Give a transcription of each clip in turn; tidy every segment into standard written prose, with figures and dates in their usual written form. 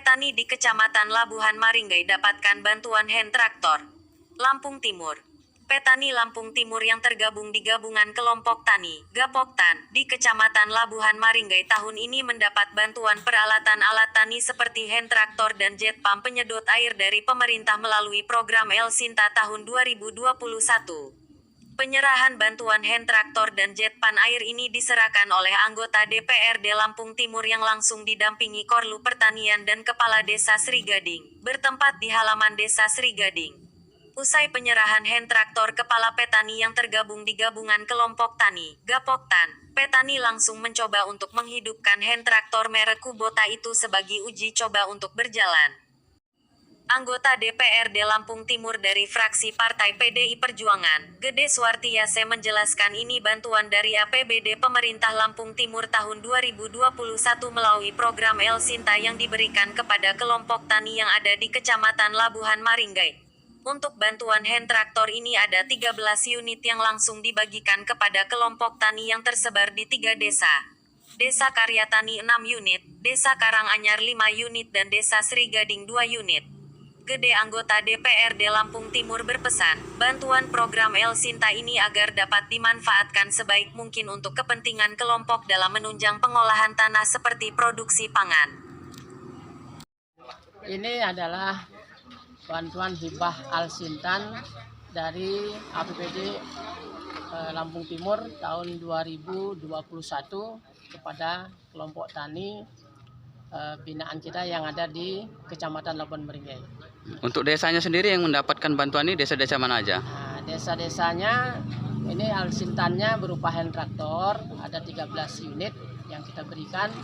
Petani di Kecamatan Labuhan Maringgai dapatkan bantuan hand traktor. Lampung Timur. Petani Lampung Timur yang tergabung di Gabungan Kelompok Tani, Gapoktan, di Kecamatan Labuhan Maringgai tahun ini mendapat bantuan peralatan alat tani seperti hand traktor dan jet pump penyedot air dari pemerintah melalui program El Sinta tahun 2021. Penyerahan bantuan hand traktor dan jet pan air ini diserahkan oleh anggota DPRD Lampung Timur yang langsung didampingi Korlu Pertanian dan Kepala Desa Srigading, bertempat di halaman Desa Srigading. Usai penyerahan hand traktor kepala petani yang tergabung di Gabungan Kelompok Tani, Gapoktan, petani langsung mencoba untuk menghidupkan hand traktor merek Kubota itu sebagai uji coba untuk berjalan. Anggota DPRD Lampung Timur dari fraksi Partai PDI Perjuangan, Gede Suartiyase menjelaskan ini bantuan dari APBD Pemerintah Lampung Timur tahun 2021 melalui program El Sinta yang diberikan kepada kelompok tani yang ada di Kecamatan Labuhan Maringgai. Untuk bantuan hand traktor ini ada 13 unit yang langsung dibagikan kepada kelompok tani yang tersebar di 3 desa. Desa Karyatani 6 unit, Desa Karanganyar 5 unit dan Desa Srigading 2 unit. Gede anggota DPRD Lampung Timur berpesan, bantuan program El Sinta ini agar dapat dimanfaatkan sebaik mungkin untuk kepentingan kelompok dalam menunjang pengolahan tanah seperti produksi pangan. Ini adalah bantuan hibah Al-Sintan dari APBD Lampung Timur tahun 2021 kepada kelompok tani binaan kita yang ada di Kecamatan Labuhan Maringgai. Untuk desanya sendiri yang mendapatkan bantuan ini desa-desa mana aja? Nah, desa-desanya ini Al-Sintannya berupa hand traktor, ada 13 unit yang kita berikan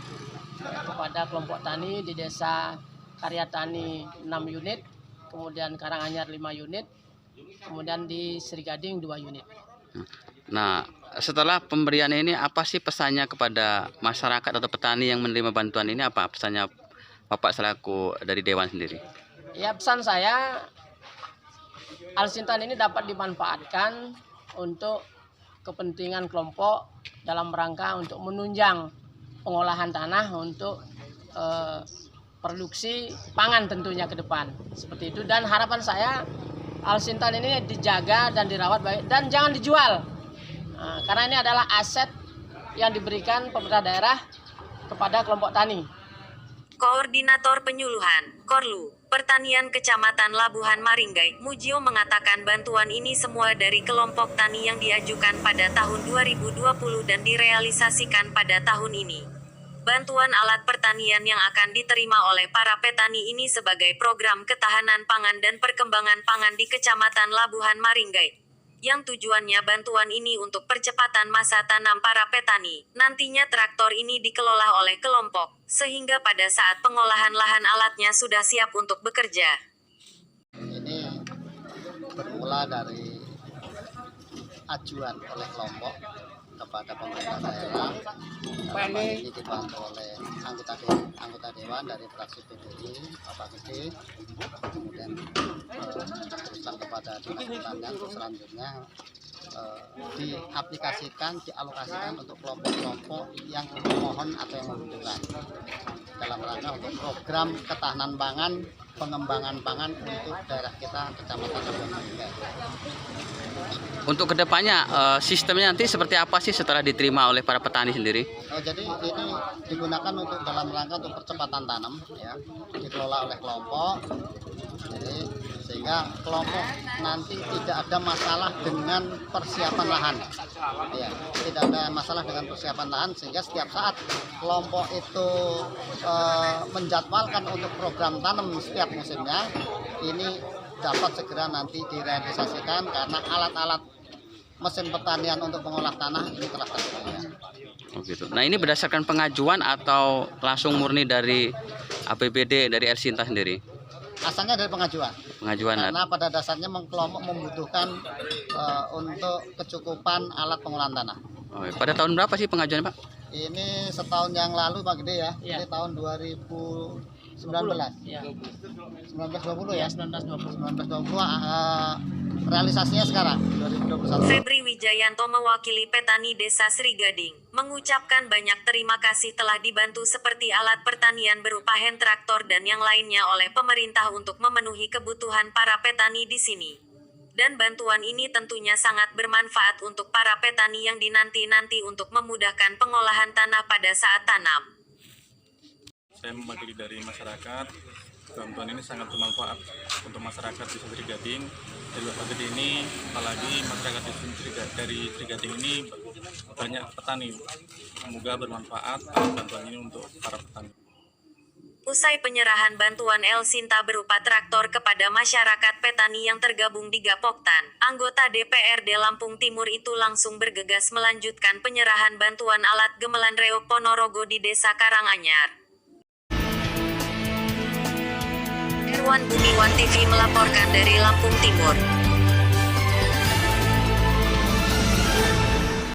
kepada kelompok tani di Desa Karyatani 6 unit, kemudian Karanganyar 5 unit, kemudian di Srigading 2 unit. Nah, setelah pemberian ini apa sih pesannya kepada masyarakat atau petani yang menerima bantuan ini? Apa pesannya Bapak selaku dari Dewan sendiri? Ya, pesan saya Al-Sintan ini dapat dimanfaatkan untuk kepentingan kelompok dalam rangka untuk menunjang pengolahan tanah untuk produksi pangan tentunya ke depan seperti itu, dan harapan saya Al-Sintan ini dijaga dan dirawat baik dan jangan dijual, karena ini adalah aset yang diberikan pemerintah daerah kepada kelompok tani. Koordinator Penyuluhan, Korlu, Pertanian Kecamatan Labuhan Maringgai, Mujio mengatakan bantuan ini semua dari kelompok tani yang diajukan pada tahun 2020 dan direalisasikan pada tahun ini. Bantuan alat pertanian yang akan diterima oleh para petani ini sebagai program ketahanan pangan dan perkembangan pangan di Kecamatan Labuhan Maringgai. Yang tujuannya bantuan ini untuk percepatan masa tanam para petani. Nantinya traktor ini dikelola oleh kelompok, sehingga pada saat pengolahan lahan alatnya sudah siap untuk bekerja. Ini bermula dari ajuan oleh kelompok kepada pemerintah daerah. Dalam hal ini dibantu oleh anggota dewan dari fraksi PDI, Bapak Gede, kemudian teruskan kepada dinas pertanian untuk selanjutnya diaplikasikan, dialokasikan untuk kelompok-kelompok yang memohon atau yang membutuhkan dalam rangka untuk program ketahanan pangan, pengembangan pangan untuk daerah kita Kecamatan Labuhan Maringgai. Untuk kedepannya sistemnya nanti seperti apa sih setelah diterima oleh para petani sendiri? Jadi ini digunakan untuk dalam rangka untuk percepatan tanam, ya, dikelola oleh kelompok. Jadi sehingga kelompok nanti tidak ada masalah dengan persiapan lahan, ya, tidak ada masalah dengan persiapan lahan, sehingga setiap saat kelompok itu menjadwalkan untuk program tanam setiap musimnya, ini dapat segera nanti direalisasikan karena alat-alat mesin pertanian untuk mengolah tanah ini telah tersedia. Oh gitu. Nah, ini berdasarkan pengajuan atau langsung murni dari APBD dari El Sinta sendiri? Asalnya dari pengajuan. Karena pada dasarnya kelompok membutuhkan untuk kecukupan alat pengolahan tanah. Oh, pada tahun berapa sih pengajuannya, Pak? Ini setahun yang lalu, Pak Gede, ya. Ya. Ini tahun 2019 Ya. 1920 Ya, ya. 1920. 1920 realisasinya sekarang 2021. Febri Wijayanto mewakili petani Desa Srigading, mengucapkan banyak terima kasih telah dibantu seperti alat pertanian berupa hand traktor dan yang lainnya oleh pemerintah untuk memenuhi kebutuhan para petani di sini. Dan bantuan ini tentunya sangat bermanfaat untuk para petani yang dinanti-nanti untuk memudahkan pengolahan tanah pada saat tanam. Saya mewakili dari masyarakat. Bantuan ini sangat bermanfaat untuk masyarakat di Srigading. Di luar negeri ini, apalagi masyarakat dari Srigading ini banyak petani. Semoga bermanfaat bantuan ini untuk para petani. Usai penyerahan bantuan El Sinta berupa traktor kepada masyarakat petani yang tergabung di Gapoktan, anggota DPRD Lampung Timur itu langsung bergegas melanjutkan penyerahan bantuan alat gemelan reog Ponorogo di Desa Karanganyar. Irwan Budiwan TV melaporkan dari Lampung Timur.